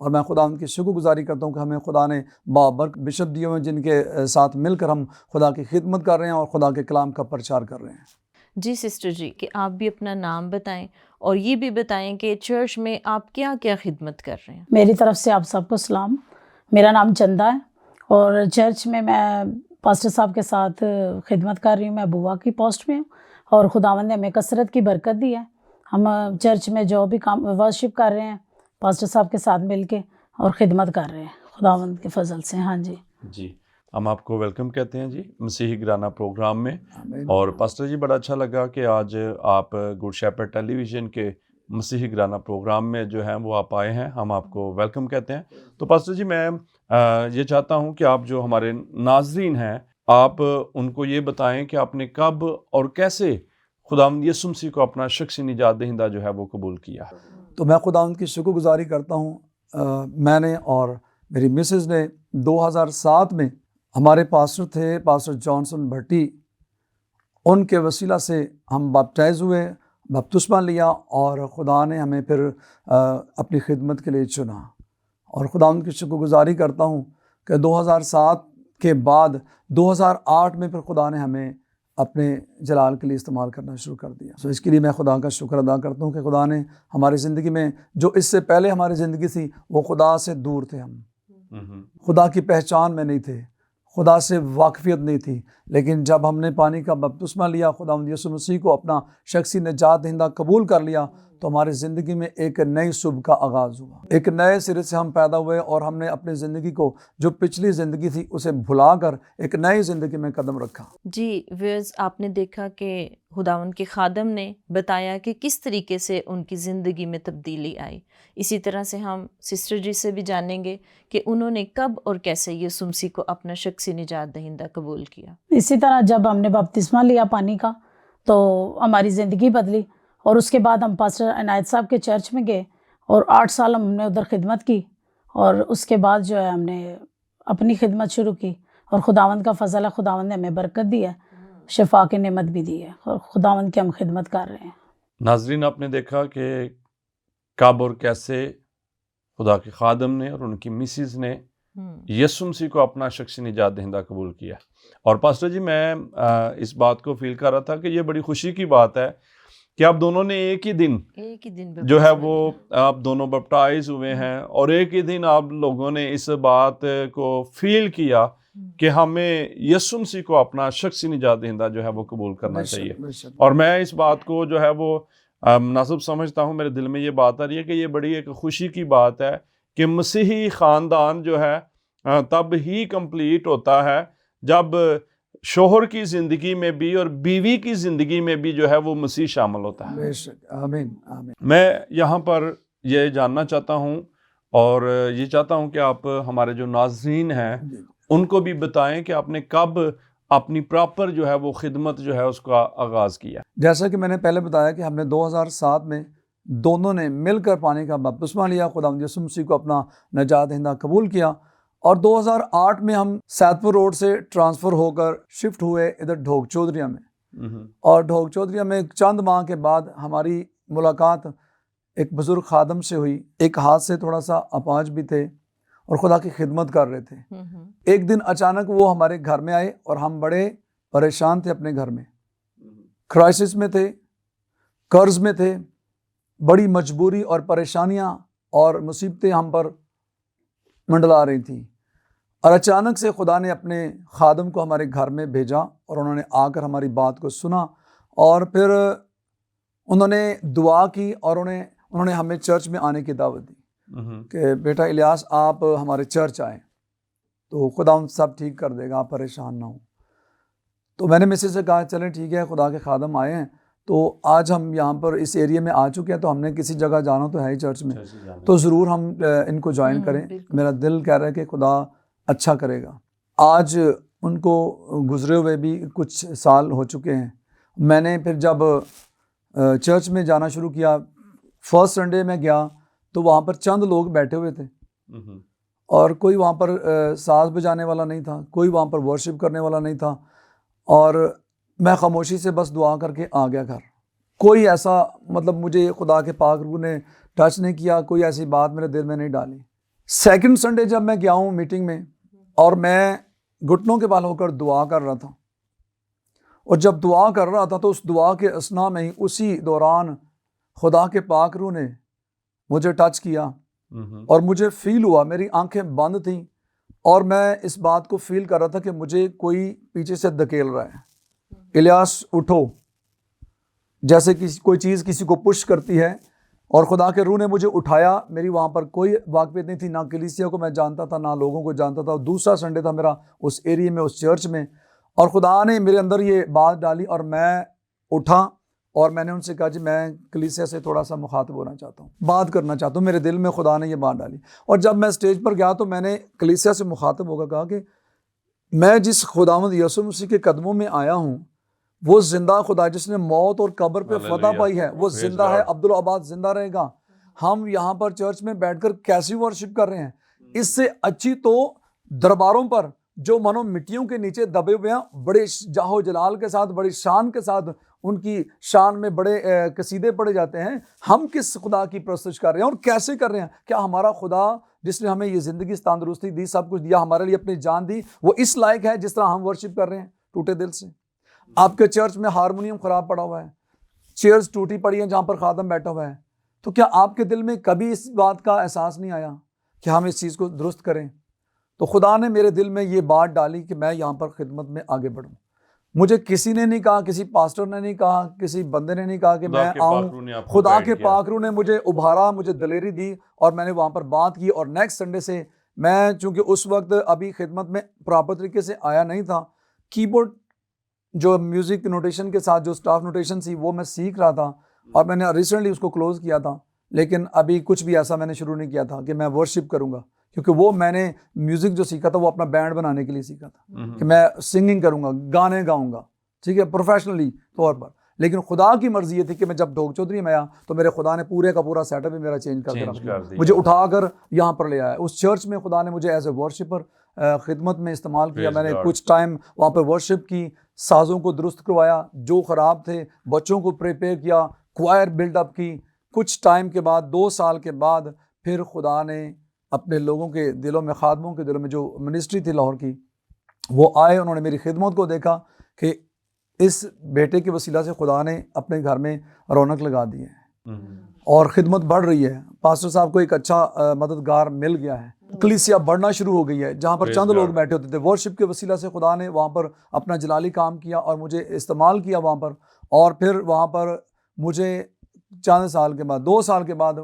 اور میں خدا کی شکر گزاری کرتا ہوں کہ ہمیں خدا نے بابرک بشپ دیے ہوئے جن کے ساتھ مل کر ہم خدا کی خدمت کر رہے ہیں اور خدا کے کلام کا پرچار کر رہے ہیں۔ جی سسٹر جی، کہ آپ بھی اپنا نام بتائیں اور یہ بھی بتائیں کہ چرچ میں آپ کیا کیا خدمت کر رہے ہیں۔ میری طرف سے آپ سب کو سلام۔ میرا نام چندہ ہے اور چرچ میں پاسٹر صاحب کے ساتھ خدمت کر رہی ہوں۔ میں بوا کی پوسٹ میں ہوں اور خداوند نے ہمیں کثرت کی برکت دی ہے۔ ہم چرچ میں جو بھی کام ورشپ کر رہے ہیں پاسٹر صاحب کے ساتھ مل کے اور خدمت کر رہے ہیں خداوند کے فضل سے۔ ہاں جی جی، ہم آپ کو ویلکم کہتے ہیں جی مسیحی گرانہ پروگرام میں۔ اور پاسٹر جی بڑا اچھا لگا کہ آج آپ گڈ شیپرڈ ٹیلی ویژن کے مسیحی گرانہ پروگرام میں جو ہیں وہ آپ آئے ہیں، ہم آپ کو ویلکم کہتے ہیں۔ تو پاسٹر جی میں یہ چاہتا ہوں کہ آپ جو ہمارے ناظرین ہیں آپ ان کو یہ بتائیں کہ آپ نے کب اور کیسے خداوند یسوع مسیح کو اپنا شخصی نجات دہندہ جو ہے وہ قبول کیا۔ تو میں خداوند کی شکر گزاری کرتا ہوں، میں نے اور میری مسز نے 2007 میں ہمارے پاسٹر تھے پاسٹر جانسن بھٹی، ان کے وسیلہ سے ہم بپٹائز ہوئے، بپتسمہ لیا اور خدا نے ہمیں پھر اپنی خدمت کے لیے چنا۔ اور خداوند کی شکر گزاری کرتا ہوں کہ 2007 کے بعد 2008 میں پھر خدا نے ہمیں اپنے جلال کے لیے استعمال کرنا شروع کر دیا۔ اس کے لیے میں خدا کا شکر ادا کرتا ہوں کہ خدا نے ہماری زندگی میں جو اس سے پہلے ہماری زندگی تھی وہ خدا سے دور تھے، ہم خدا کی پہچان میں نہیں تھے، خدا سے واقفیت نہیں تھی، لیکن جب ہم نے پانی کا بپتسمہ لیا، خداوند یسوع مسیح کو اپنا شخصی نجات دہندہ قبول کر لیا، تو ہماری زندگی میں ایک نئی صبح کا آغاز ہوا، ایک نئے سرے سے ہم پیدا ہوئے اور ہم نے اپنی زندگی کو جو پچھلی زندگی تھی اسے بھلا کر ایک نئی زندگی میں قدم رکھا۔ جی ویئرز، آپ نے دیکھا کہ خداوند کے خادم نے بتایا کہ کس طریقے سے ان کی زندگی میں تبدیلی آئی۔ اسی طرح سے ہم سسٹر جی سے بھی جانیں گے کہ انہوں نے کب اور کیسے یسوع مسیح کو اپنا شخصی نجات دہندہ قبول کیا۔ اسی طرح جب ہم نے بپتسمہ لیا پانی کا تو ہماری زندگی بدلی، اور اس کے بعد ہم پاسٹر عنایت صاحب کے چرچ میں گئے اور 8 سال ہم نے ادھر خدمت کی، اور اس کے بعد جو ہے ہم نے اپنی خدمت شروع کی، اور خداوند کا فضل ہے، خداوند نے ہمیں برکت دی ہے، شفا کی نعمت بھی دی ہے، اور خداوند کی ہم خدمت کر رہے ہیں۔ ناظرین آپ نے دیکھا کہ کب اور کیسے خدا کے خادم نے اور ان کی مسز نے یسوع مسیح کو اپنا شخصی نجات دہندہ قبول کیا۔ اور پاسٹر جی میں اس بات کو فیل کر رہا تھا کہ یہ بڑی خوشی کی بات ہے کہ آپ دونوں نے ایک ہی دن جو ہے وہ آپ دونوں بپٹائز ہوئے ہیں، اور ایک ہی دن آپ لوگوں نے اس بات کو فیل کیا کہ ہمیں یسوع مسیح کو اپنا شخصی نجات دہندہ جو ہے وہ قبول کرنا چاہیے۔ اور میں اس بات کو جو ہے وہ مناسب سمجھتا ہوں، میرے دل میں یہ بات آ رہی ہے کہ یہ بڑی ایک خوشی کی بات ہے کہ مسیحی خاندان جو ہے تب ہی کمپلیٹ ہوتا ہے جب شوہر کی زندگی میں بھی اور بیوی کی زندگی میں بھی جو ہے وہ مسیح شامل ہوتا ہے۔ بے شک، آمین آمین۔ میں یہاں پر یہ جاننا چاہتا ہوں اور یہ چاہتا ہوں کہ آپ ہمارے جو ناظرین ہیں ان کو بھی بتائیں کہ آپ نے کب اپنی پراپر جو ہے وہ خدمت جو ہے اس کا آغاز کیا۔ جیسا کہ میں نے پہلے بتایا کہ ہم نے 2007 میں دونوں نے مل کر پانی کا بپتسمہ لیا، خداوند یسوع مسیح کو اپنا نجات دہندہ قبول کیا، اور 2008 میں ہم سیدپور روڈ سے ٹرانسفر ہو کر شفٹ ہوئے ادھر ڈھوک چودھریہ میں، اور ڈھوک چودھریہ میں چند ماہ کے بعد ہماری ملاقات ایک بزرگ خادم سے ہوئی، ایک ہاتھ سے تھوڑا سا اپاہج بھی تھے اور خدا کی خدمت کر رہے تھے۔ ایک دن اچانک وہ ہمارے گھر میں آئے اور ہم بڑے پریشان تھے، اپنے گھر میں کرائسس میں تھے، قرض میں تھے، بڑی مجبوری اور پریشانیاں اور مصیبتیں ہم پر منڈلا رہی تھیں، اور اچانک سے خدا نے اپنے خادم کو ہمارے گھر میں بھیجا اور انہوں نے آ کر ہماری بات کو سنا، اور پھر انہوں نے دعا کی اور انہوں نے ہمیں چرچ میں آنے کی دعوت دی کہ بیٹا الیاس آپ ہمارے چرچ آئیں تو خدا ان سب ٹھیک کر دے گا، آپ پریشان نہ ہوں۔ تو میں نے مسز سے کہا چلیں ٹھیک ہے، خدا کے خادم آئے ہیں تو آج ہم یہاں پر اس ایریا میں آ چکے ہیں تو ہم نے کسی جگہ جانا تو ہے ہی چرچ میں، تو ضرور ہم ان کو جوائن کریں۔ میرا دل کہہ رہا ہے کہ خدا اچھا کرے گا۔ آج ان کو گزرے ہوئے بھی کچھ سال ہو چکے ہیں۔ میں نے پھر جب چرچ میں جانا شروع کیا، فرسٹ سنڈے میں گیا تو وہاں پر چند لوگ بیٹھے ہوئے تھے اور کوئی وہاں پر ساز بجانے والا نہیں تھا، کوئی وہاں پر ورشپ کرنے والا نہیں تھا، اور میں خاموشی سے بس دعا کر کے آ گیا گھر۔ کوئی ایسا مجھے خدا کے پاک روح نے ٹچ نہیں کیا، کوئی ایسی بات میرے دل میں نہیں ڈالی۔ سیکنڈ سنڈے جب میں گیا ہوں میٹنگ میں اور میں گھٹنوں کے بال ہو کر دعا کر رہا تھا، اور جب دعا کر رہا تھا تو اس دعا کے اثناء میں ہی اسی دوران خدا کے پاک روح نے مجھے ٹچ کیا اور مجھے فیل ہوا، میری آنکھیں بند تھیں اور میں اس بات کو فیل کر رہا تھا کہ مجھے کوئی پیچھے سے دھکیل رہا ہے، الیاس اٹھو، جیسے کوئی چیز کسی کو پش کرتی ہے، اور خدا کے روح نے مجھے اٹھایا۔ میری وہاں پر کوئی واقفیت نہیں تھی، نہ کلیسیا کو میں جانتا تھا، نہ لوگوں کو جانتا تھا، دوسرا سنڈے تھا میرا اس ایریے میں، اس چرچ میں، اور خدا نے میرے اندر یہ بات ڈالی اور میں اٹھا اور میں نے ان سے کہا جی میں کلیسیا سے تھوڑا سا مخاطب ہونا چاہتا ہوں، بات کرنا چاہتا ہوں، میرے دل میں خدا نے یہ بات ڈالی۔ اور جب میں اسٹیج پر گیا تو میں نے کلیسیا سے مخاطب ہو کر کہا کہ میں جس خداوند یسوع مسیح کے قدموں میں آیا ہوں وہ زندہ خدا جس نے موت اور قبر پہ فتح پائی ہے، وہ زندہ ہے، عبدالآباد زندہ رہے گا۔ ہم یہاں پر چرچ میں بیٹھ کر کیسی ورشپ کر رہے ہیں، اس سے اچھی تو درباروں پر جو منو مٹیوں کے نیچے دبے ہوئے ہیں، بڑے جاہ و جلال کے ساتھ، بڑی شان کے ساتھ، ان کی شان میں بڑے قصیدے پڑھے جاتے ہیں، ہم کس خدا کی پرستش کر رہے ہیں اور کیسے کر رہے ہیں؟ کیا ہمارا خدا جس نے ہمیں یہ زندگی تندرستی دی، سب کچھ دیا، ہمارے لیے اپنی جان دی، وہ اس لائق ہے جس طرح ہم ورشپ کر رہے ہیں ٹوٹے دل سے؟ آپ کے چرچ میں ہارمونیم خراب پڑا ہوا ہے، چیئرز ٹوٹی پڑی ہیں جہاں پر خادم بیٹھا ہوا ہے، تو کیا آپ کے دل میں کبھی اس بات کا احساس نہیں آیا کہ ہم اس چیز کو درست کریں؟ تو خدا نے میرے دل میں یہ بات ڈالی کہ میں یہاں پر خدمت میں آگے بڑھوں۔ مجھے کسی نے نہیں کہا، کسی پاسٹر نے نہیں کہا، کسی بندے نے نہیں کہا کہ میں آؤں، خدا کے پاک روح نے مجھے ابھارا، مجھے دلیری دی اور میں نے وہاں پر بات کی۔ اور نیکسٹ سنڈے سے میں، چونکہ اس وقت ابھی خدمت میں پراپر طریقے سے آیا نہیں تھا، کی بورڈ جو میوزک نوٹیشن کے ساتھ جو اسٹاف نوٹیشن تھی وہ میں سیکھ رہا تھا اور میں نے ریسنٹلی اس کو کلوز کیا تھا، لیکن ابھی کچھ بھی ایسا میں نے شروع نہیں کیا تھا کہ میں ورشپ کروں گا، کیونکہ وہ میں نے میوزک جو سیکھا تھا وہ اپنا بینڈ بنانے کے لیے سیکھا تھا کہ میں سنگنگ کروں گا، گانے گاؤں گا، ٹھیک ہے، پروفیشنلی طور پر۔ لیکن خدا کی مرضی یہ تھی کہ میں جب ڈھوک چودھری میں آیا تو میرے خدا نے پورے کا پورا سیٹ اپ میرا چینج کر دیا، مجھے اٹھا کر یہاں پر لے آیا۔ اس چرچ میں خدا نے مجھے ایز اے ورشپر خدمت میں استعمال کیا، میں نے کچھ ٹائم وہاں پہ ورشپ کی، سازوں کو درست کروایا جو خراب تھے، بچوں کو پریپیئر کیا، کوائر بلڈ اپ کی۔ کچھ ٹائم کے بعد، 2 سال کے بعد، پھر خدا نے اپنے لوگوں کے دلوں میں، خادموں کے دلوں میں، جو منسٹری تھی لاہور کی، وہ آئے، انہوں نے میری خدمت کو دیکھا کہ اس بیٹے کے وسیلہ سے خدا نے اپنے گھر میں رونق لگا دی ہے اور خدمت بڑھ رہی ہے۔ پاسٹر صاحب کو ایک اچھا مددگار مل گیا ہے، کلیسیا بڑھنا شروع ہو گئی ہے، جہاں پر چند لوگ بیٹھے ہوتے تھے، ورشپ کے وسیلہ سے خدا نے وہاں پر اپنا جلالی کام کیا اور مجھے استعمال کیا وہاں پر۔ اور پھر وہاں پر مجھے چند سال کے بعد، 2 سال کے بعد،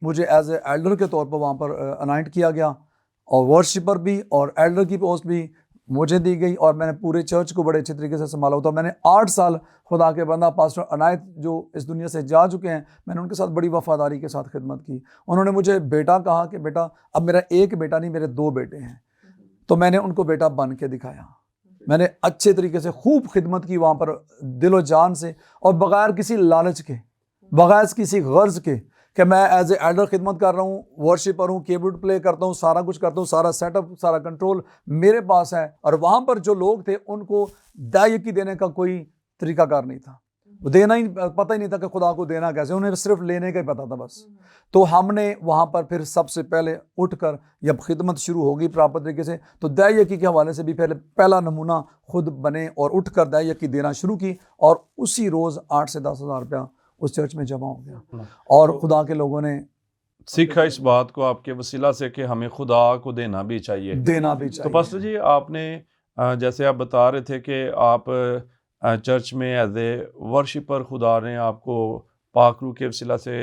مجھے ایز اے ایلڈر کے طور پر وہاں پر انائنٹ کیا گیا، اور ورشپر بھی اور ایلڈر کی پوسٹ بھی مجھے دی گئی، اور میں نے پورے چرچ کو بڑے اچھے طریقے سے سنبھالا ہوتا۔ میں نے 8 سال خدا کے بندہ پاسٹر عنایت جو اس دنیا سے جا چکے ہیں، میں نے ان کے ساتھ بڑی وفاداری کے ساتھ خدمت کی۔ انہوں نے مجھے بیٹا کہا کہ بیٹا، اب میرا ایک بیٹا نہیں، میرے 2 بیٹے ہیں، تو میں نے ان کو بیٹا بن کے دکھایا۔ میں نے اچھے طریقے سے خوب خدمت کی وہاں پر، دل و جان سے، اور بغیر کسی لالچ کے، بغیر کسی غرض کے کہ میں ایز اے ایلڈر خدمت کر رہا ہوں، ورشپر ہوں، کیبورڈ پلے کرتا ہوں، سارا کچھ کرتا ہوں، سارا سیٹ اپ، سارا کنٹرول میرے پاس ہے۔ اور وہاں پر جو لوگ تھے ان کو دائیکی دینے کا کوئی طریقہ کار نہیں تھا، وہ دینا ہی پتہ ہی نہیں تھا کہ خدا کو دینا کیسے، انہیں صرف لینے کا ہی پتہ تھا بس۔ تو ہم نے وہاں پر پھر سب سے پہلے اٹھ کر جب خدمت شروع ہوگی پراپر طریقے سے، تو دائیکی کے حوالے سے بھی پہلا نمونہ خود بنے اور اٹھ کر دائیکی دینا شروع کی، اور اسی روز 8 سے 10 ہزار روپیہ اس چرچ میں جمع ہو گیا، اور خدا کے لوگوں نے سیکھا اس بات کو آپ کے وسیلہ سے کہ ہمیں خدا کو دینا بھی چاہیے۔ تو پاسٹر جی، آپ نے جیسے آپ بتا رہے تھے کہ آپ چرچ میں ایز اے ورشپر خدا نے آپ کو پاک روح کے وسیلہ سے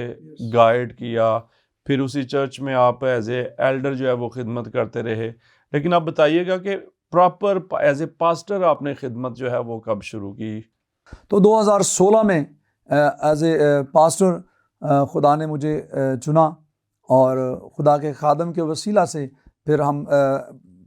گائیڈ کیا، پھر اسی چرچ میں آپ ایز اے ایلڈر جو ہے وہ خدمت کرتے رہے، لیکن آپ بتائیے گا کہ پراپر ایز اے پاسٹر آپ نے خدمت جو ہے وہ کب شروع کی؟ تو 2016 میں ایز اے پاسٹر خدا نے مجھے چنا، اور خدا کے خادم کے وسیلہ سے پھر ہم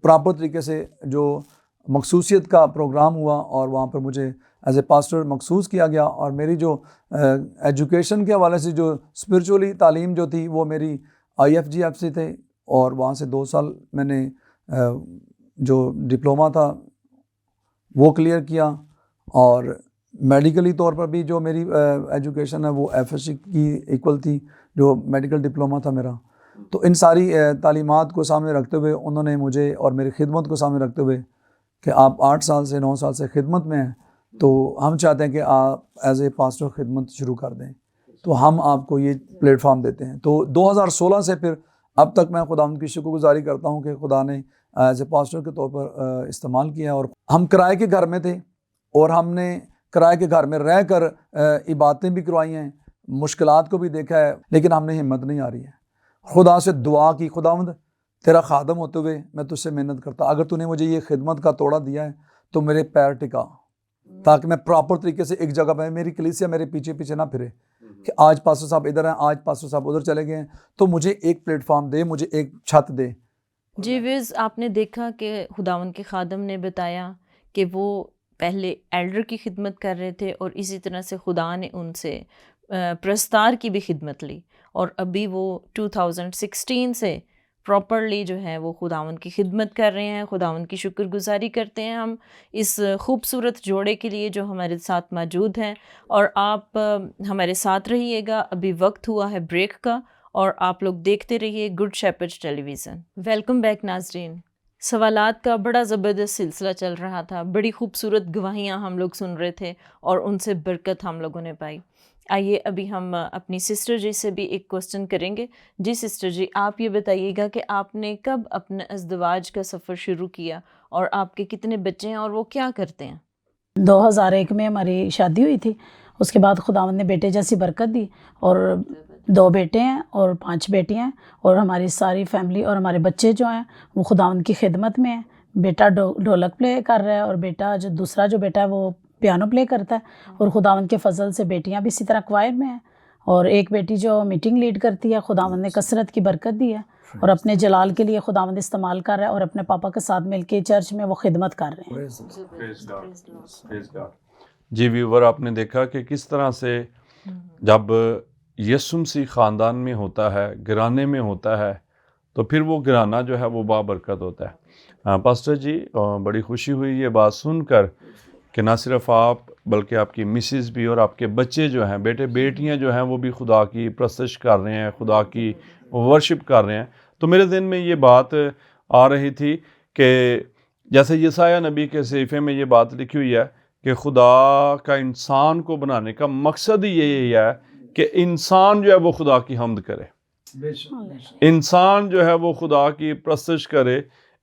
پراپر طریقے سے جو مخصوصیت کا پروگرام ہوا، اور وہاں پر مجھے ایز اے پاسٹر مخصوص کیا گیا، اور میری جو ایجوکیشن کے حوالے سے جو اسپرچولی تعلیم جو تھی وہ میری IFGF سے تھے، اور وہاں سے 2 سال میں نے جو ڈپلومہ تھا وہ کلیئر کیا، اور میڈیکلی طور پر بھی جو میری ایجوکیشن ہے وہ FSC کی ایکول تھی، جو میڈیکل ڈپلومہ تھا میرا۔ تو ان ساری تعلیمات کو سامنے رکھتے ہوئے انہوں نے مجھے اور میری خدمت کو سامنے رکھتے ہوئے کہ آپ 8 سال سے 9 سال سے خدمت میں ہیں، تو ہم چاہتے ہیں کہ آپ ایز اے پاسٹر خدمت شروع کر دیں، تو ہم آپ کو یہ پلیٹ فارم دیتے ہیں۔ تو 2016 سے پھر اب تک میں خداوند کی شکر گزاری کرتا ہوں کہ خدا نے ایز اے پاسٹر کے طور پر استعمال کیا، اور ہم کرائے کے گھر میں تھے اور ہم نے کرائے کے گھر میں رہ کر عبادتیں بھی کروائی ہیں، مشکلات کو بھی دیکھا ہے، لیکن ہم نے ہمت نہیں آ رہی ہے۔ خدا سے دعا کی، خداوند تیرا خادم ہوتے ہوئے میں تجھ سے محنت کرتا، اگر تو نے مجھے یہ خدمت کا توڑا دیا ہے تو میرے پیر ٹکا، تاکہ میں پراپر طریقے سے ایک جگہ پہ، میری کلیسیا میرے پیچھے پیچھے نہ پھرے کہ آج پاسٹر صاحب ادھر ہیں، آج پاسٹر صاحب ادھر چلے گئے ہیں، تو مجھے ایک پلیٹ فارم دے، مجھے ایک چھت دے۔ جی ویز، آپ نے دیکھا کہ خداوند کے خادم نے بتایا کہ وہ پہلے ایلڈر کی خدمت کر رہے تھے اور اسی طرح سے خدا نے ان سے پرستار کی بھی خدمت لی، اور ابھی وہ 2016 سے پراپرلی جو ہے وہ خداوند کی خدمت کر رہے ہیں۔ خداوند کی شکر گزاری کرتے ہیں ہم اس خوبصورت جوڑے کے لیے جو ہمارے ساتھ موجود ہیں، اور آپ ہمارے ساتھ رہیے گا۔ ابھی وقت ہوا ہے بریک کا، اور آپ لوگ دیکھتے رہیے گڈ شیپرڈ ٹیلی ویژن۔ ویلکم بیک ناظرین۔ سوالات کا بڑا زبردست سلسلہ چل رہا تھا، بڑی خوبصورت گواہیاں ہم لوگ سن رہے تھے اور ان سے برکت ہم لوگوں نے پائی۔ آئیے ابھی ہم اپنی سسٹر جی سے بھی ایک کوسچن کریں گے۔ جی سسٹر جی، آپ یہ بتائیے گا کہ آپ نے کب اپنا ازدواج کا سفر شروع کیا، اور آپ کے کتنے بچے ہیں اور وہ کیا کرتے ہیں؟ 2001 میں ہماری شادی ہوئی تھی، اس کے بعد خداوند نے بیٹے جیسی برکت دی، اور 2 بیٹے ہیں اور 5 بیٹیاں ہیں، اور ہماری ساری فیملی اور ہمارے بچے جو ہیں وہ خداوند کی خدمت میں ہیں۔ بیٹا ڈھولک پلے کر رہا ہے، اور بیٹا جو دوسرا جو بیٹا ہے وہ پیانو پلے کرتا ہے، اور خداوند کے فضل سے بیٹیاں بھی اسی طرح کوائر میں ہیں، اور ایک بیٹی جو میٹنگ لیڈ کرتی ہے۔ خداوند نے کثرت کی برکت دی ہے، اور اپنے جلال کے لیے خداوند استعمال کر رہا ہے، اور اپنے پاپا کے ساتھ مل کے چرچ میں وہ خدمت کر رہے ہیں۔ جی ویور، آپ نے دیکھا کہ کس طرح سے جب یسوع مسیح خاندان میں ہوتا ہے، گھرانے میں ہوتا ہے، تو پھر وہ گھرانہ جو ہے وہ بابرکت ہوتا ہے۔ پاسٹر جی، بڑی خوشی ہوئی یہ بات سن کر کہ نہ صرف آپ بلکہ آپ کی مسز بھی اور آپ کے بچے جو ہیں، بیٹے بیٹیاں جو ہیں، وہ بھی خدا کی پرستش کر رہے ہیں، خدا کی ورشپ کر رہے ہیں۔ تو میرے ذہن میں یہ بات آ رہی تھی کہ جیسے یسایہ نبی کے صحیفے میں یہ بات لکھی ہوئی ہے کہ خدا کا انسان کو بنانے کا مقصد ہی یہی ہے کہ انسان جو ہے وہ خدا کی حمد کرے، انسان جو ہے وہ خدا کی پرستش کرے،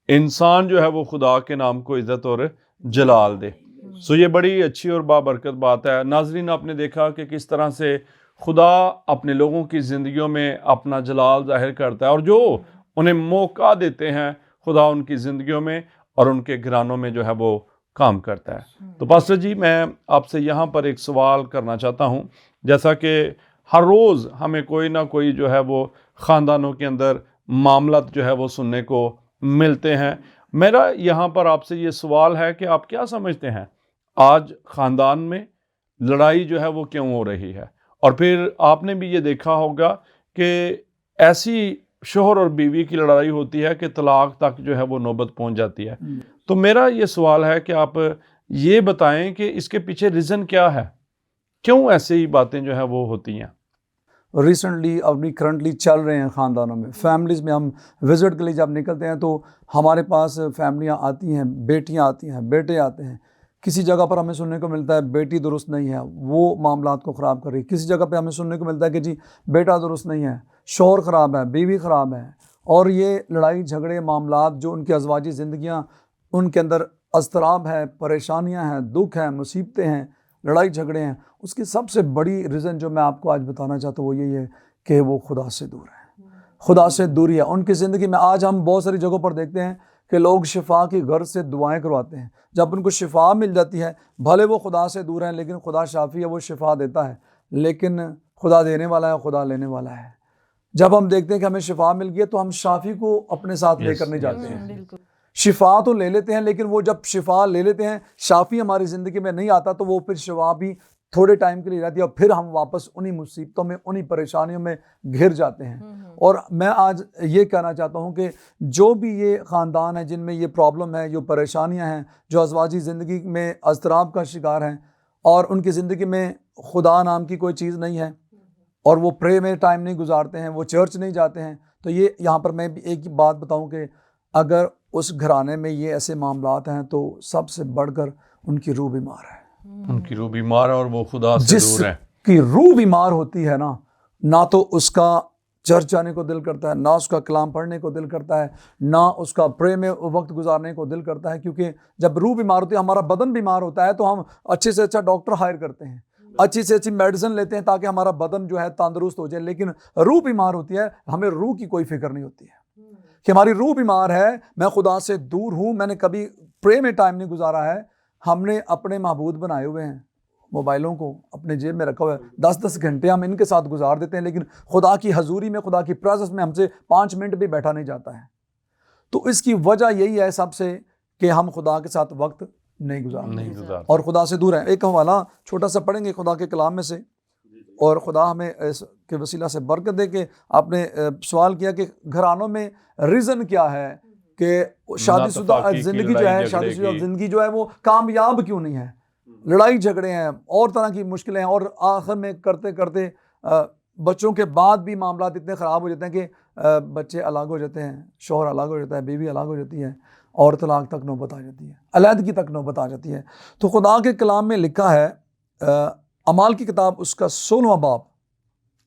انسان جو ہے وہ خدا کے نام کو عزت اور جلال دے۔ سو یہ بڑی اچھی اور بابرکت بات ہے۔ ناظرین، آپ نے دیکھا کہ کس طرح سے خدا اپنے لوگوں کی زندگیوں میں اپنا جلال ظاہر کرتا ہے، اور جو انہیں موقع دیتے ہیں خدا ان کی زندگیوں میں اور ان کے گھرانوں میں جو ہے وہ کام کرتا ہے۔ تو پاسٹر جی، میں آپ سے یہاں پر ایک سوال کرنا چاہتا ہوں۔ جیسا کہ ہر روز ہمیں کوئی نہ کوئی جو ہے وہ خاندانوں کے اندر معاملات جو ہے وہ سننے کو ملتے ہیں، میرا یہاں پر آپ سے یہ سوال ہے کہ آپ کیا سمجھتے ہیں آج خاندان میں لڑائی جو ہے وہ کیوں ہو رہی ہے؟ اور پھر آپ نے بھی یہ دیکھا ہوگا کہ ایسی شوہر اور بیوی کی لڑائی ہوتی ہے کہ طلاق تک جو ہے وہ نوبت پہنچ جاتی ہے۔ تو میرا یہ سوال ہے کہ آپ یہ بتائیں کہ اس کے پیچھے ریزن کیا ہے، کیوں ایسے ہی باتیں جو ہے وہ ہوتی ہیں؟ ریسنٹلی ابھی کرنٹلی چل رہے ہیں خاندانوں میں، فیملیز میں ہم وزٹ کے لیے جب نکلتے ہیں تو ہمارے پاس فیملیاں آتی ہیں، بیٹیاں آتی ہیں، بیٹے آتے ہیں۔ کسی جگہ پر ہمیں سننے کو ملتا ہے بیٹی درست نہیں ہے، وہ معاملات کو خراب کر رہی ہے۔ کسی جگہ پہ ہمیں سننے کو ملتا ہے کہ جی بیٹا درست نہیں ہے، شوہر خراب ہے، بیوی خراب ہے، اور یہ لڑائی جھگڑے معاملات جو ان کی ازواجی زندگیاں، ان کے اندر اضطراب ہے، پریشانیاں ہیں، دکھ ہیں، مصیبتیں ہیں، لڑائی جھگڑے ہیں۔ اس کی سب سے بڑی ریزن جو میں آپ کو آج بتانا چاہتا ہوں وہ یہی ہے کہ وہ خدا سے دور ہیں، خدا سے دوری ہے ان کی زندگی میں۔ آج ہم بہت ساری جگہوں پر دیکھتے ہیں کہ لوگ شفا کی غرض سے دعائیں کرواتے ہیں، جب ان کو شفا مل جاتی ہے، بھلے وہ خدا سے دور ہیں لیکن خدا شافی ہے، وہ شفا دیتا ہے، لیکن خدا دینے والا ہے، خدا لینے والا ہے۔ جب ہم دیکھتے ہیں کہ ہمیں شفا مل گئی ہے تو ہم شافی کو اپنے ساتھ لے کر نہیں جاتے ہیں۔ شفا تو لے لیتے ہیں لیکن وہ جب شفا لے لیتے ہیں، شافی ہماری زندگی میں نہیں آتا تو وہ پھر شفا بھی تھوڑے ٹائم کے لیے رہتی ہے، اور پھر ہم واپس انہی مصیبتوں میں، انہی پریشانیوں میں گھر جاتے ہیں۔ اور میں آج یہ کہنا چاہتا ہوں کہ جو بھی یہ خاندان ہے جن میں یہ پرابلم ہے، جو پریشانیاں ہیں، جو ازواجی زندگی میں اضطراب کا شکار ہیں، اور ان کی زندگی میں خدا نام کی کوئی چیز نہیں ہے، اور وہ پرے میں ٹائم نہیں گزارتے ہیں، وہ چرچ نہیں جاتے ہیں، تو یہ یہاں پر میں بھی ایک ہی بات بتاؤں کہ اگر اس گھرانے میں یہ ایسے معاملات ہیں تو سب سے بڑھ کر ان کی روح بیمار ہے. ان کی روح بیمار ہے اور وہ خدا سے جس دور ہیں. کی روح بیمار ہوتی ہے نا، نہ تو اس کا چرچ جانے کو دل کرتا ہے، نہ اس کا کلام پڑھنے کو دل کرتا ہے، نہ اس کا پرے میں وقت گزارنے کو دل کرتا ہے. کیونکہ جب روح بیمار ہوتی ہے، ہمارا بدن بیمار ہوتا ہے تو ہم اچھے سے اچھا ڈاکٹر ہائر کرتے ہیں، اچھی سے اچھی میڈیسن لیتے ہیں تاکہ ہمارا بدن جو ہے تندرست ہو جائے. لیکن روح بیمار ہوتی ہے، ہمیں روح کی کوئی فکر نہیں ہوتی ہے کہ ہماری روح بیمار ہے، میں خدا سے دور ہوں، میں نے کبھی پرے میں ٹائم نہیں گزارا ہے. ہم نے اپنے معبود بنائے ہوئے ہیں، موبائلوں کو اپنے جیب میں رکھا ہوا ہے، 10 گھنٹے ہم ان کے ساتھ گزار دیتے ہیں، لیکن خدا کی حضوری میں، خدا کی پریزنس میں ہم سے 5 منٹ بھی بیٹھا نہیں جاتا ہے. تو اس کی وجہ یہی ہے سب سے کہ ہم خدا کے ساتھ وقت نہیں گزارتے اور خدا سے دور ہیں. ایک حوالہ چھوٹا سا پڑھیں گے خدا کے کلام میں سے، اور خدا ہمیں اس کے وسیلہ سے برکت دے. کہ آپ نے سوال کیا کہ گھرانوں میں ریزن کیا ہے کہ شادی شدہ زندگی جو ہے، شادی شدہ زندگی جو ہے وہ کامیاب کیوں نہیں ہے. لڑائی جھگڑے ہیں اور طرح کی مشکلیں ہیں، اور آخر میں کرتے کرتے بچوں کے بعد بھی معاملات اتنے خراب ہو جاتے ہیں کہ بچے الگ ہو جاتے ہیں، شوہر الگ ہو جاتا ہے، بیوی الگ ہو جاتی ہے، اور طلاق تک نوبت آ جاتی ہے، علیحدگی تک نوبت آ جاتی ہے. تو خدا کے کلام میں لکھا ہے، اعمال کی کتاب اس کا 16واں باب،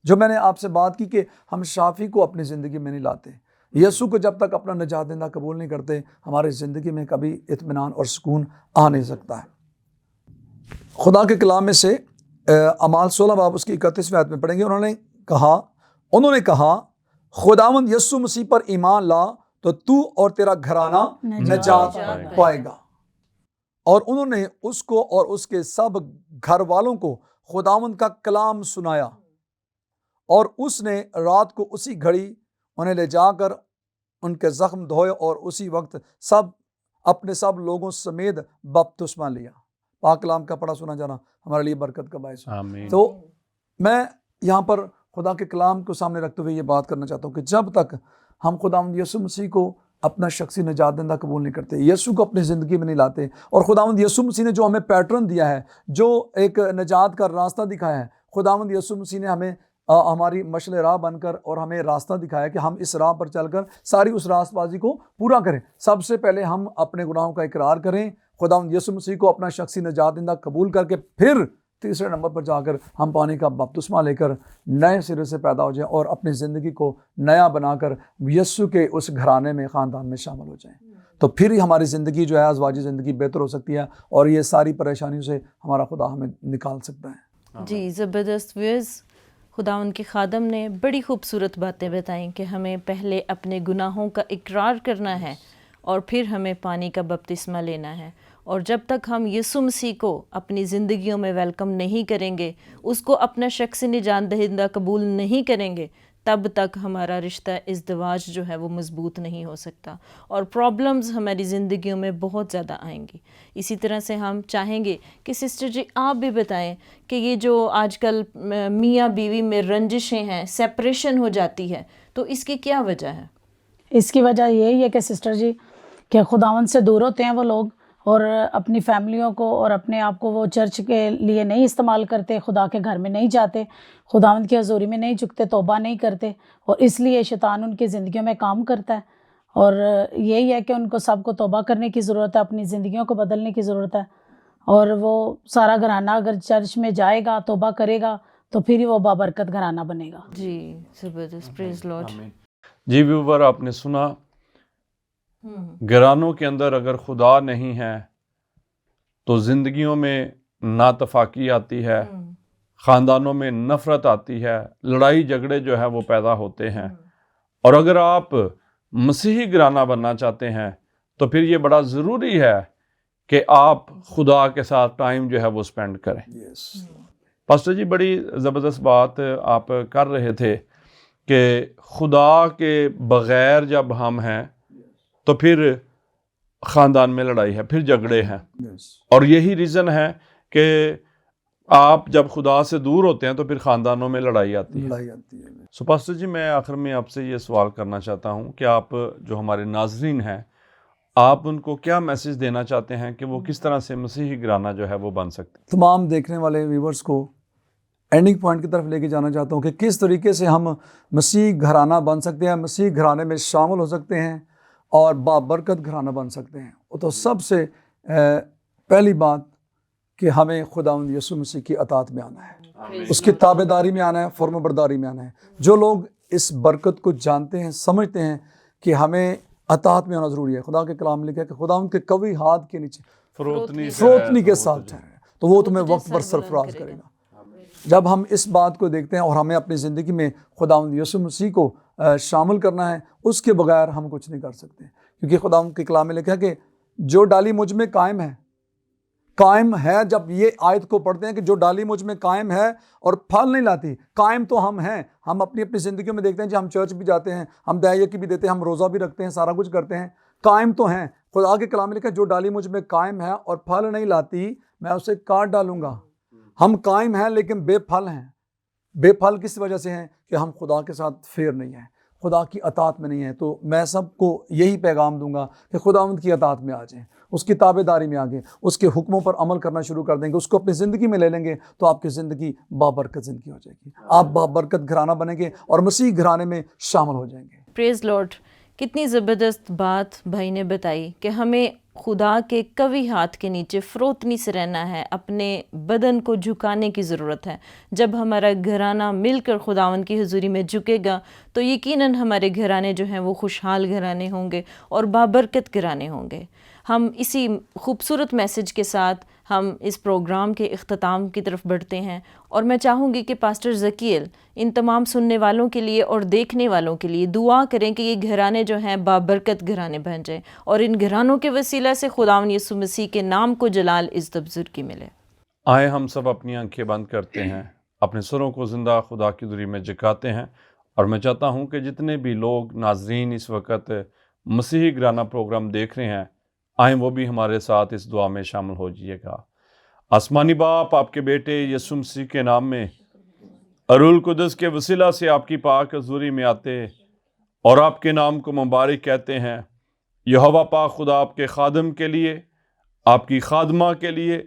جو میں نے آپ سے بات کی کہ ہم شافی کو اپنی زندگی میں نہیں لاتے، یسوع کو جب تک اپنا نجات دہندہ قبول نہیں کرتے، ہماری زندگی میں کبھی اطمینان اور سکون آ نہیں سکتا ہے. خدا کے کلام میں سے اعمال 16 باب اس کی 31ویں آیت میں پڑھیں گے. انہوں نے کہا خداوند یسوع مسیح پر ایمان لا تو تو اور تیرا گھرانہ نجات پائے گا. اور انہوں نے اس کو اور اس کے سب گھر والوں کو خداوند کا کلام سنایا، اور اس نے رات کو اسی گھڑی انہیں لے جا کر ان کے زخم دھوئے، اور اسی وقت اپنے سب لوگوں سمیت بپتسمہ لیا. پاک کلام کا پڑھا سنا جانا ہمارے لیے برکت کا باعث. تو میں یہاں پر خدا کے کلام کو سامنے رکھتے ہوئے یہ بات کرنا چاہتا ہوں کہ جب تک ہم خداوند یسوع مسیح کو اپنا شخصی نجات دہندہ قبول نہیں کرتے، یسوع کو اپنی زندگی میں نہیں لاتے، اور خداوند یسوع مسیح نے جو ہمیں پیٹرن دیا ہے، جو ایک نجات کا راستہ دکھایا ہے، خداوند یسوع مسیح نے ہمیں ہماری مشل راہ بن کر اور ہمیں راستہ دکھایا کہ ہم اس راہ پر چل کر ساری اس راست بازی کو پورا کریں. سب سے پہلے ہم اپنے گناہوں کا اقرار کریں، خداوند یسوع مسیح کو اپنا شخصی نجات دہندہ قبول کر کے پھر تیسرے نمبر پر جا کر ہم پانی کا بپتسمہ لے کر نئے سرے سے پیدا ہو جائیں اور اپنی زندگی کو نیا بنا کر یسوع کے اس گھرانے میں، خاندان میں شامل ہو جائیں. تو پھر ہی ہماری زندگی جو ہے ازواجی زندگی بہتر ہو سکتی ہے، اور یہ ساری پریشانیوں سے ہمارا خدا ہمیں نکال سکتا ہے. جی زبردست. ویز خداوند کے خادم نے بڑی خوبصورت باتیں بتائیں کہ ہمیں پہلے اپنے گناہوں کا اقرار کرنا ہے اور پھر ہمیں پانی کا بپتسمہ لینا ہے. اور جب تک ہم یسوع مسیح کو اپنی زندگیوں میں ویلکم نہیں کریں گے، اس کو اپنا شخصی نجات دہندہ قبول نہیں کریں گے، تب تک ہمارا رشتہ ازدواج جو ہے وہ مضبوط نہیں ہو سکتا، اور پرابلمز ہماری زندگیوں میں بہت زیادہ آئیں گی. اسی طرح سے ہم چاہیں گے کہ سسٹر جی آپ بھی بتائیں کہ یہ جو آج کل میاں بیوی میں رنجشیں ہیں، سیپریشن ہو جاتی ہے، تو اس کی کیا وجہ ہے؟ اس کی وجہ یہی ہے کہ سسٹر جی کہ خداوند سے دور ہوتے ہیں وہ لوگ، اور اپنی فیملیوں کو اور اپنے آپ کو وہ چرچ کے لیے نہیں استعمال کرتے، خدا کے گھر میں نہیں جاتے، خداوند کی حضوری میں نہیں جھکتے، توبہ نہیں کرتے، اور اس لیے شیطان ان کی زندگیوں میں کام کرتا ہے. اور یہی ہے کہ ان کو سب کو توبہ کرنے کی ضرورت ہے، اپنی زندگیوں کو بدلنے کی ضرورت ہے. اور وہ سارا گھرانہ اگر چرچ میں جائے گا، توبہ کرے گا، تو پھر ہی وہ بابرکت گھرانہ بنے گا. جی زبردست. پریز لارڈ. جی ویور، آپ نے سنا، گھرانوں کے اندر اگر خدا نہیں ہے تو زندگیوں میں ناتفاقی آتی ہے، خاندانوں میں نفرت آتی ہے، لڑائی جھگڑے جو ہے وہ پیدا ہوتے ہیں. اور اگر آپ مسیحی گھرانہ بننا چاہتے ہیں تو پھر یہ بڑا ضروری ہے کہ آپ خدا کے ساتھ ٹائم جو ہے وہ سپینڈ کریں. پاسٹر جی بڑی زبردست بات آپ کر رہے تھے کہ خدا کے بغیر جب ہم ہیں تو پھر خاندان میں لڑائی ہے، پھر جھگڑے ہیں، اور یہی ریزن ہے کہ آپ جب خدا سے دور ہوتے ہیں تو پھر خاندانوں میں لڑائی آتی ہے. سو پاسٹر جی میں آخر میں آپ سے یہ سوال کرنا چاہتا ہوں کہ آپ جو ہمارے ناظرین ہیں، آپ ان کو کیا میسج دینا چاہتے ہیں کہ وہ کس طرح سے مسیحی گھرانہ جو ہے وہ بن سکتے ہیں؟ تمام دیکھنے والے ویورز کو اینڈنگ پوائنٹ کی طرف لے کے جانا چاہتا ہوں کہ کس طریقے سے ہم مسیح گھرانہ بن سکتے ہیں، مسیح گھرانے میں شامل ہو سکتے ہیں اور بابرکت گھرانہ بن سکتے ہیں۔ وہ تو سب سے پہلی بات کہ ہمیں خداوند یسوع مسیح کی اطاعت میں آنا ہے، اس کی تابع داری میں آنا ہے، فرما برداری میں آنا ہے۔ جو لوگ اس برکت کو جانتے ہیں، سمجھتے ہیں کہ ہمیں اطاعت میں آنا ضروری ہے، خدا کے کلام میں لکھا ہے کہ خداوند کے قوی ہاتھ کے نیچے فروتنی کے ساتھ ٹھہرے تو وہ تمہیں وقت پر سرفراز کرے گا۔ جب ہم اس بات کو دیکھتے ہیں اور ہمیں اپنی زندگی میں خداوند یسوع مسیح کو شامل کرنا ہے، اس کے بغیر ہم کچھ نہیں کر سکتے، کیونکہ خداوند کے کلام میں لکھا ہے کہ جو ڈالی مجھ میں قائم ہے۔ جب یہ آیت کو پڑھتے ہیں کہ جو ڈالی مجھ میں قائم ہے اور پھل نہیں لاتی، قائم تو ہم ہیں۔ ہم اپنی زندگیوں میں دیکھتے ہیں کہ ہم چرچ بھی جاتے ہیں، ہم دہیہ بھی دیتے ہیں، ہم روزہ بھی رکھتے ہیں، سارا کچھ کرتے ہیں، قائم تو ہیں۔ خدا کے کلام میں لکھا ہے جو ڈالی مجھ میں قائم ہے اور پھل نہیں لاتی میں اسے کاٹ ڈالوں گا۔ ہم قائم ہیں لیکن بے پھل ہیں۔ بے پھل کس وجہ سے ہیں؟ کہ ہم خدا کے ساتھ فیئر نہیں ہیں، خدا کی اطاعت میں نہیں ہیں۔ تو میں سب کو یہی پیغام دوں گا کہ خداوند کی اطاعت میں آ جائیں، اس کی تابع داری میں آگے، اس کے حکموں پر عمل کرنا شروع کر دیں گے، اس کو اپنی زندگی میں لے لیں گے تو آپ کی زندگی بابرکت زندگی ہو جائے گی، آپ بابرکت گھرانہ بنیں گے اور مسیح گھرانے میں شامل ہو جائیں گے۔ پریز لارڈ، کتنی زبردست بات بھائی نے بتائی کہ ہمیں خدا کے قوی ہاتھ کے نیچے فروتنی سے رہنا ہے، اپنے بدن کو جھکانے کی ضرورت ہے۔ جب ہمارا گھرانہ مل کر خداوند کی حضوری میں جھکے گا تو یقیناً ہمارے گھرانے جو ہیں وہ خوشحال گھرانے ہوں گے اور بابرکت گھرانے ہوں گے۔ ہم اسی خوبصورت میسج کے ساتھ ہم اس پروگرام کے اختتام کی طرف بڑھتے ہیں، اور میں چاہوں گی کہ پاسٹر ذکیل ان تمام سننے والوں کے لیے اور دیکھنے والوں کے لیے دعا کریں کہ یہ گھرانے جو ہیں بابرکت گھرانے بن جائیں، اور ان گھرانوں کے وسیلہ سے خداوند یسوع مسیح کے نام کو جلال عزت بزرگی ملے۔ آئے ہم سب اپنی آنکھیں بند کرتے ہیں، اپنے سروں کو زندہ خدا کی حضوری میں جھکاتے ہیں، اور میں چاہتا ہوں کہ جتنے بھی لوگ ناظرین اس وقت مسیحی گھرانہ پروگرام دیکھ رہے ہیں، آئیں وہ بھی ہمارے ساتھ اس دعا میں شامل ہو جائیے گا۔ آسمانی باپ، آپ کے بیٹے یسوع مسیح کے نام میں روح القدس کے وسیلہ سے آپ کی پاک حضوری میں آتے اور آپ کے نام کو مبارک کہتے ہیں۔ یہوہ پاک خدا آپ کے خادم کے لیے، آپ کی خادمہ کے لیے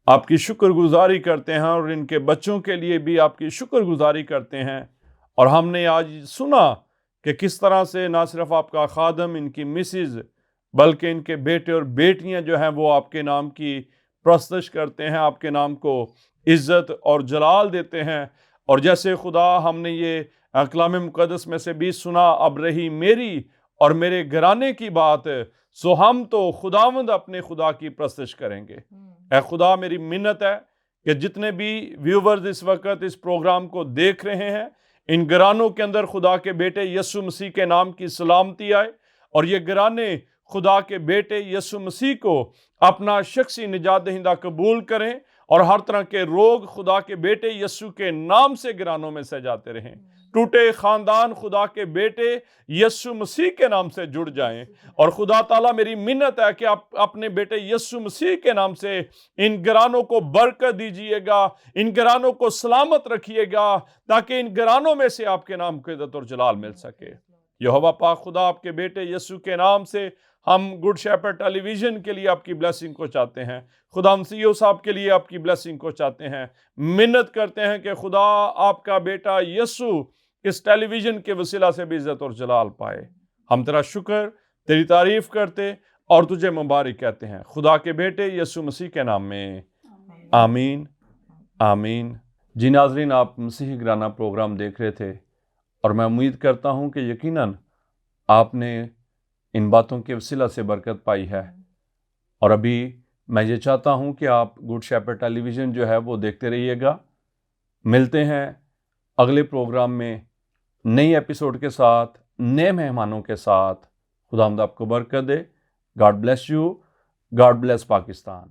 آپ کی شکر گزاری کرتے ہیں، اور ان کے بچوں کے لیے بھی آپ کی شکر گزاری کرتے ہیں۔ اور ہم نے آج سنا کہ کس طرح سے نہ صرف آپ کا خادم، ان کی مسز، بلکہ ان کے بیٹے اور بیٹیاں جو ہیں وہ آپ کے نام کی پرستش کرتے ہیں، آپ کے نام کو عزت اور جلال دیتے ہیں۔ اور جیسے خدا ہم نے یہ کلام مقدس میں سے بھی سنا، اب رہی میری اور میرے گھرانے کی بات، سو ہم تو خداوند اپنے خدا کی پرستش کریں گے۔ اے خدا، میری منت ہے کہ جتنے بھی ویورز اس وقت اس پروگرام کو دیکھ رہے ہیں، ان گھرانوں کے اندر خدا کے بیٹے یسوع مسیح کے نام کی سلامتی آئے، اور یہ گھرانے خدا کے بیٹے یسوع مسیح کو اپنا شخصی نجات دہندہ قبول کریں، اور ہر طرح کے روگ خدا کے بیٹے یسوع کے نام سے گھرانوں میں سے جاتے رہیں۔ ٹوٹے خاندان خدا کے بیٹے یسوع مسیح کے نام سے جڑ جائیں، اور خدا تعالیٰ میری منت ہے کہ آپ اپنے بیٹے یسوع مسیح کے نام سے ان گھرانوں کو برکت دیجئے گا، ان گھرانوں کو سلامت رکھیے گا، تاکہ ان گھرانوں میں سے آپ کے نام کو عزت اور جلال مل سکے۔ یہوہ پاک خدا آپ کے بیٹے یسوع کے نام سے ہم گڈ شیپرڈ ٹیلی ویژن کے لیے آپ کی بلیسنگ کو چاہتے ہیں، خدا مسیح صاحب کے لیے آپ کی بلیسنگ کو چاہتے ہیں، منت کرتے ہیں کہ خدا آپ کا بیٹا یسوع اس ٹیلی ویژن کے وسیلہ سے بھی عزت اور جلال پائے۔ ہم تیرا شکر، تیری تعریف کرتے اور تجھے مبارک کہتے ہیں، خدا کے بیٹے یسوع مسیح کے نام میں، آمین آمین۔ جی ناظرین، آپ مسیحی گھرانہ پروگرام دیکھ رہے تھے، اور میں امید کرتا ہوں کہ یقیناً آپ نے ان باتوں کے وسیلہ سے برکت پائی ہے، اور ابھی میں یہ چاہتا ہوں کہ آپ گڈ شیپرڈ ٹیلی ویژن جو ہے وہ دیکھتے رہیے گا۔ ملتے ہیں اگلے پروگرام میں نئی ایپیسوڈ کے ساتھ، نئے مہمانوں کے ساتھ۔ خداوند آپ کو برکت دے۔ God bless you, God bless Pakistan.